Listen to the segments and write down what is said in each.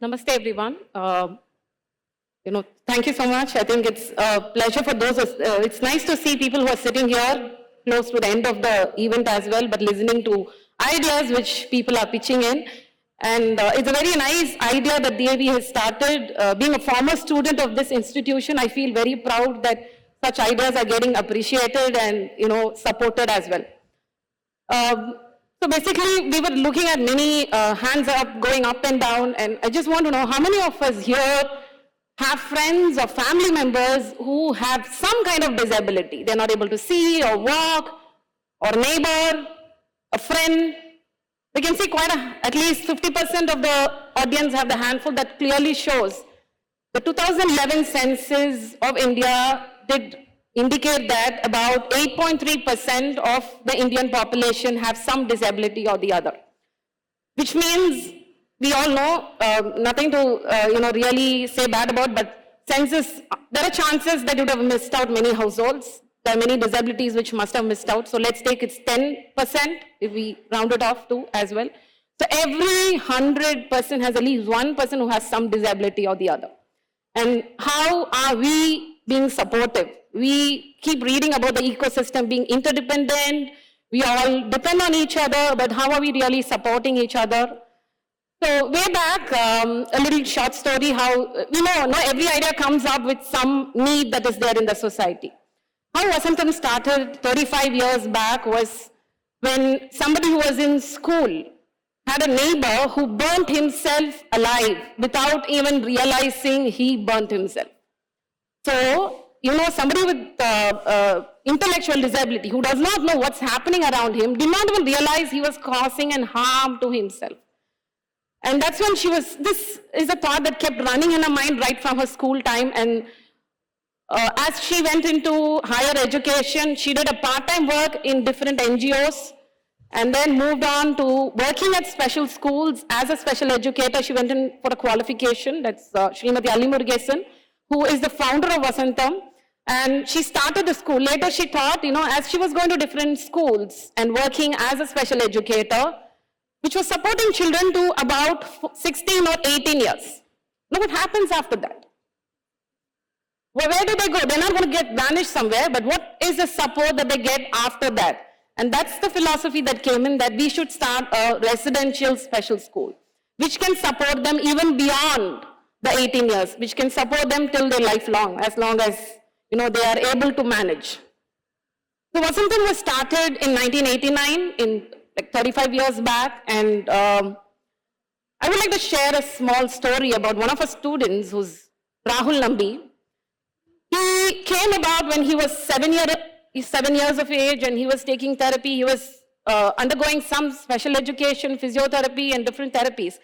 Namaste, everyone. Thank you so much. I think it's a pleasure for those. It's nice to see people who are sitting here close to the end of the event as well, but listening to ideas which people are pitching in. And it's a very nice idea that DAV has started. Being a former student of this institution, I feel very proud that such ideas are getting appreciated and supported as well. So basically, we were looking at many hands up, going up and down, and I just want to know how many of us here have friends or family members who have some kind of disability. They're not able to see or walk, or a neighbor, a friend. We can see at least 50% of the audience have the handful. That clearly shows the 2011 census of India did indicate that about 8.3% of the Indian population have some disability or the other, which means we all know, nothing to really say bad about, but census, there are chances that you would have missed out many households. There are many disabilities which must have missed out. So let's take it's 10% if we round it off to as well. So every 100 person has at least one person who has some disability or the other. And how are we being supportive? We keep reading about the ecosystem being interdependent. We all depend on each other, but how are we really supporting each other? So way back, a little short story how, not every idea comes up with some need that is there in the society. How Vasantham started 35 years back was when somebody who was in school had a neighbor who burnt himself alive without even realizing he burnt himself. So, somebody with intellectual disability who does not know what's happening around him did not even realize he was causing an harm to himself. And that's when this is a thought that kept running in her mind right from her school time. And as she went into higher education, she did a part-time work in different NGOs and then moved on to working at special schools as a special educator. She went in for a qualification. That's Srimati Ali Murugesan, who is the founder of Vasantham. And she started the school. Later she taught, as she was going to different schools and working as a special educator, which was supporting children to about 16 or 18 years. Now what happens after that? Well, where do they go? They're not going to get vanished somewhere, but what is the support that they get after that? And that's the philosophy that came in, that we should start a residential special school, which can support them even beyond the 18 years, which can support them till their lifelong, as long as they are able to manage. So Vasantham was started in 1989, in like 35 years back, and I would like to share a small story about one of our students, who's Rahul Nambi. He came about when he was 7 years of age, and he was taking therapy. He was undergoing some special education, physiotherapy, and different therapies.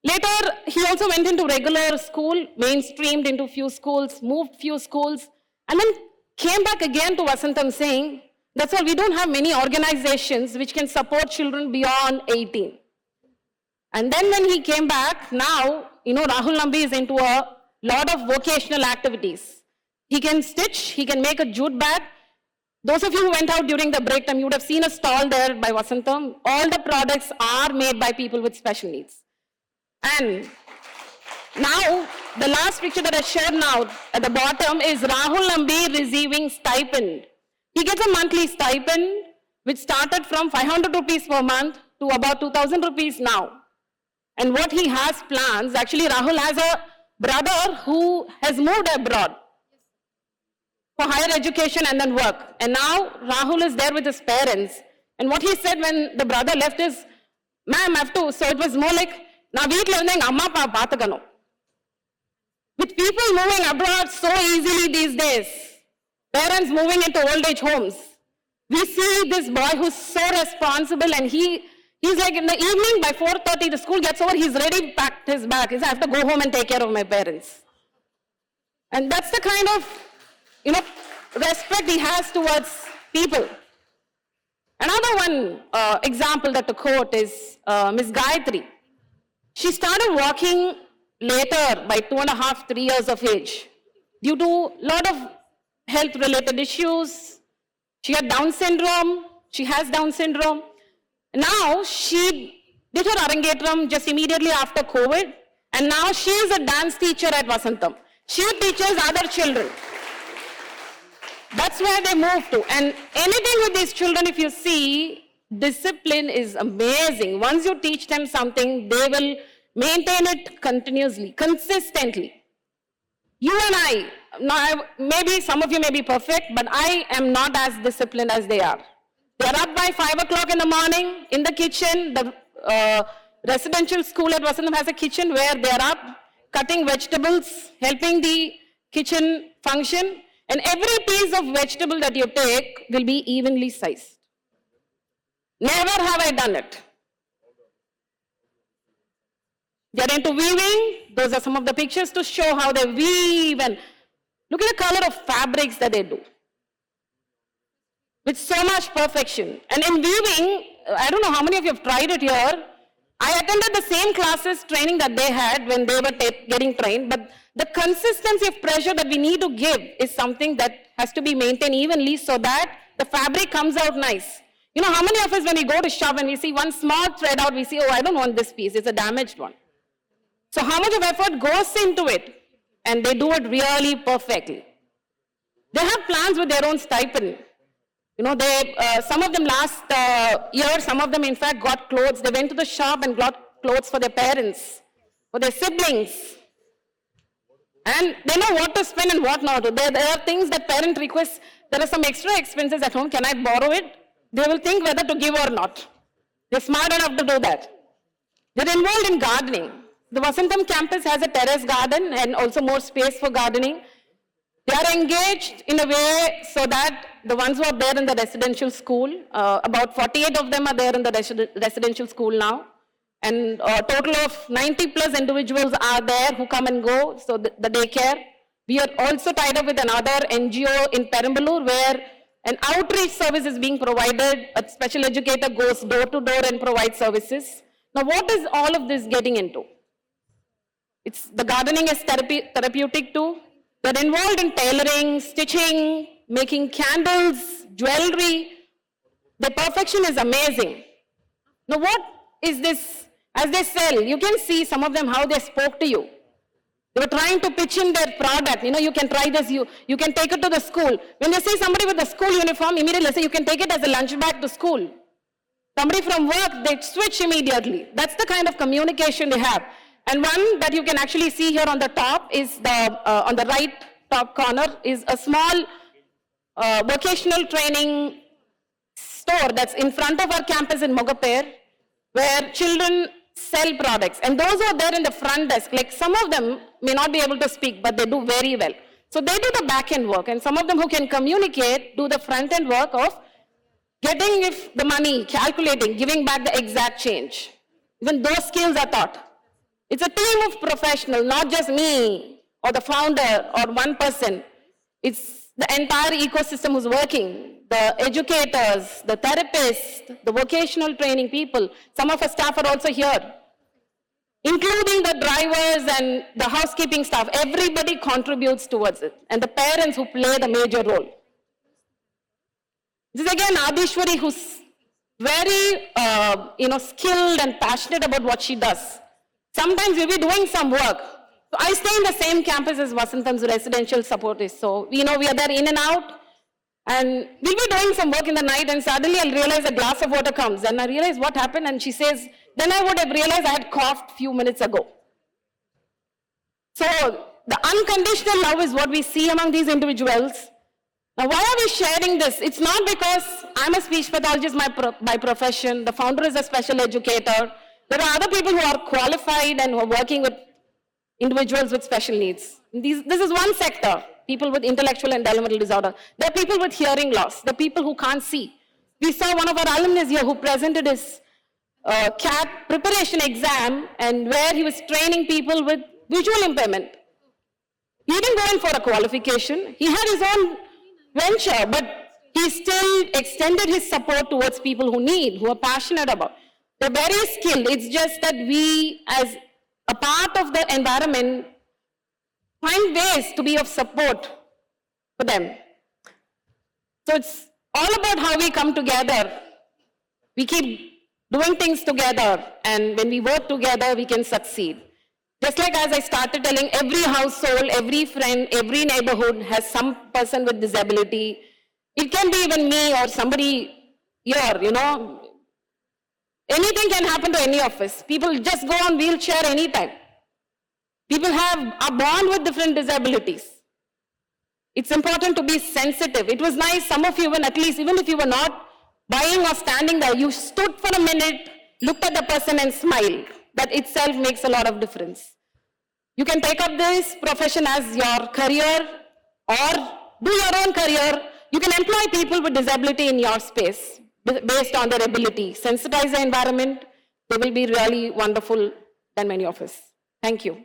Later, he also went into regular school, mainstreamed into few schools, moved few schools, and then came back again to Vasantham saying, that's why we don't have many organizations which can support children beyond 18. And then when he came back, now, Rahul Nambi is into a lot of vocational activities. He can stitch, he can make a jute bag. Those of you who went out during the break time, you would have seen a stall there by Vasantham. All the products are made by people with special needs. And now, the last picture that I shared now at the bottom is Rahul Nambi receiving stipend. He gets a monthly stipend, which started from 500 rupees per month to about 2,000 rupees now. And what he has plans, actually Rahul has a brother who has moved abroad for higher education and then work. And now Rahul is there with his parents. And what he said when the brother left is, ma'am, I have to, so it was more like, na veetla irundha enga amma appa paathukano. With people moving abroad so easily these days, parents moving into old age homes, we see this boy who's so responsible, and he's like in the evening by 4:30 the school gets over, he's ready, packed his bag. He says, I have to go home and take care of my parents. And that's the kind of, respect he has towards people. Another one example that to quote is Ms. Gayatri. She started walking later by 2.5, 3 years of age due to a lot of health-related issues. She had Down syndrome. She has Down syndrome. Now she did her Arangetram just immediately after COVID. And now she is a dance teacher at Vasantham. She teaches other children. That's where they move to. And anything with these children, if you see, discipline is amazing. Once you teach them something, they will maintain it continuously, consistently. You and I, now, maybe some of you may be perfect, but I am not as disciplined as they are. They are up by 5 o'clock in the morning in the kitchen. The residential school at Vasantham has a kitchen where they are up cutting vegetables, helping the kitchen function. And every piece of vegetable that you take will be evenly sized. Never have I done it. They are into weaving. Those are some of the pictures to show how they weave. And look at the color of fabrics that they do. With so much perfection. And in weaving, I don't know how many of you have tried it here. I attended the same classes training that they had when they were getting trained, but the consistency of pressure that we need to give is something that has to be maintained evenly so that the fabric comes out nice. You know, how many of us when we go to shop and we see one small thread out, we see, oh, I don't want this piece, it's a damaged one. So how much of effort goes into it? And they do it really perfectly. They have plans with their own stipend. You know, some of them last year, some of them in fact got clothes. They went to the shop and got clothes for their parents, for their siblings. And they know what to spend and what not to. There are things that parent requests, there are some extra expenses at home, can I borrow it? They will think whether to give or not. They're smart enough to do that. They're involved in gardening. The Vasantham campus has a terrace garden and also more space for gardening. They are engaged in a way so that the ones who are there in the residential school, about 48 of them are there in the residential school now. And a total of 90 plus individuals are there who come and go, so the daycare. We are also tied up with another NGO in Perambalur where an outreach service is being provided. A special educator goes door to door and provides services. Now what is all of this getting into? The gardening is therapeutic too. They're involved in tailoring, stitching, making candles, jewelry. The perfection is amazing. Now what is this? As they sell, you can see some of them how they spoke to you. They were trying to pitch in their product. You know, you can try this, you can take it to the school. When they see somebody with a school uniform, immediately say you can take it as a lunch bag to school. Somebody from work, they switch immediately. That's the kind of communication they have. And one that you can actually see here on the top is on the right top corner is a small vocational training store that's in front of our campus in Mogappair, where children sell products. And those who are there in the front desk, like some of them may not be able to speak, but they do very well. So they do the back end work, and some of them who can communicate do the front end work of getting if the money, calculating, giving back the exact change. Even those skills are taught. It's a team of professionals, not just me or the founder or one person. It's the entire ecosystem who's working, the educators, the therapists, the vocational training people. Some of our staff are also here, including the drivers and the housekeeping staff. Everybody contributes towards it, and the parents who play the major role. This is again Adishwari, who's very skilled and passionate about what she does. Sometimes we'll be doing some work. So I stay in the same campus as Vasantham's residential support is. So, we are there in and out. And we'll be doing some work in the night and suddenly I'll realize a glass of water comes. And I realize what happened and she says, then I would have realized I had coughed a few minutes ago. So, the unconditional love is what we see among these individuals. Now, why are we sharing this? It's not because I'm a speech pathologist by profession. The founder is a special educator. There are other people who are qualified and who are working with individuals with special needs. This is one sector, people with intellectual and developmental disorder. There are people with hearing loss. There are people who can't see. We saw one of our alumni here who presented his CAT preparation exam and where he was training people with visual impairment. He didn't go in for a qualification. He had his own venture, but he still extended his support towards people who need, who are passionate about. They're very skilled. It's just that we, as a part of the environment, find ways to be of support for them. So it's all about how we come together. We keep doing things together, and when we work together, we can succeed. Just like as I started telling, every household, every friend, every neighborhood has some person with disability. It can be even me or somebody here, you know. Anything can happen to any of us. People just go on wheelchair anytime. People are born with different disabilities. It's important to be sensitive. It was nice, some of you, at least, even if you were not buying or standing there, you stood for a minute, looked at the person and smiled. That itself makes a lot of difference. You can take up this profession as your career or do your own career. You can employ people with disability in your space based on their ability. Sensitize the environment. They will be really wonderful than many of us. Thank you.